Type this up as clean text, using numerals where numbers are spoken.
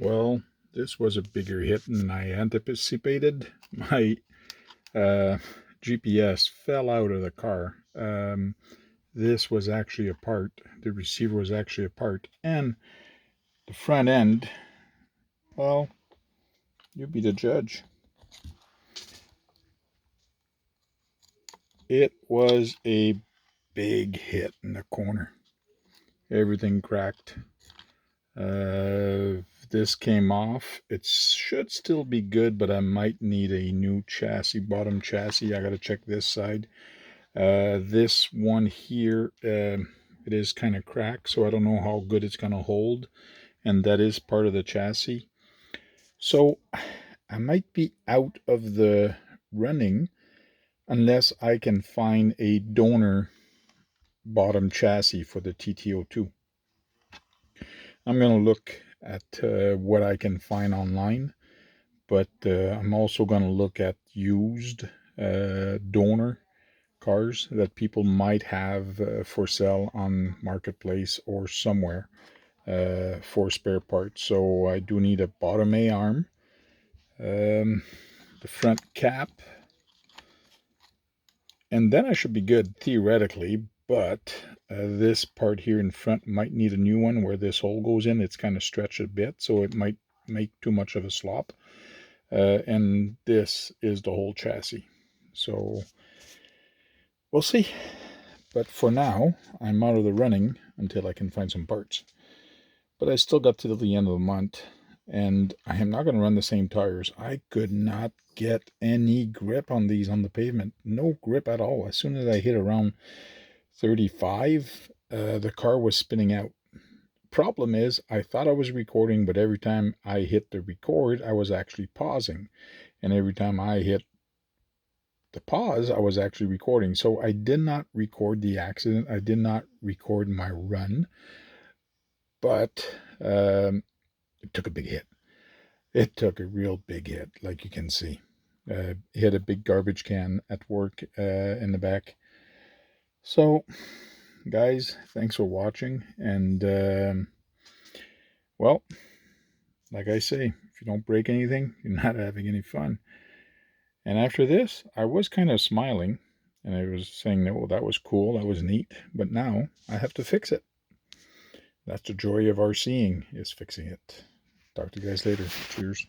Well, this was a bigger hit than I anticipated. My GPS fell out of the car. This was actually a part. The receiver was actually a part. And the front end, well, you be the judge. It was a big hit in the corner. Everything cracked. This came off. It should still be good, but I might need a new chassis, bottom chassis. I gotta check this side. This one here, it is kind of cracked, so I don't know how good it's gonna hold, and that is part of the chassis. So I might be out of the running unless I can find a donor bottom chassis for the TT-02. I'm going to look at what I can find online, but I'm also going to look at used donor cars that people might have for sale on Marketplace or somewhere for spare parts. So I do need a bottom A arm, the front cap, and then I should be good theoretically, but this part here in front might need a new one where this hole goes in. It's kind of stretched a bit, so it might make too much of a slop. And this is the whole chassis. So we'll see. But for now, I'm out of the running until I can find some parts. But I still got to the end of the month, and I am not going to run the same tires. I could not get any grip on these on the pavement. No grip at all. As soon as I hit around 35, the car was spinning out. Problem is, I thought I was recording, but every time I hit the record, I was actually pausing. And every time I hit the pause, I was actually recording. So I did not record the accident. I did not record my run. But it took a big hit. It took a real big hit, like you can see. Hit a big garbage can at work in the back. So, guys, thanks for watching. And, well, like I say, if you don't break anything, you're not having any fun. And after this, I was kind of smiling. And I was saying, that, well, that was cool. That was neat. But now I have to fix it. That's the joy of RCing, is fixing it. Talk to you guys later. Cheers.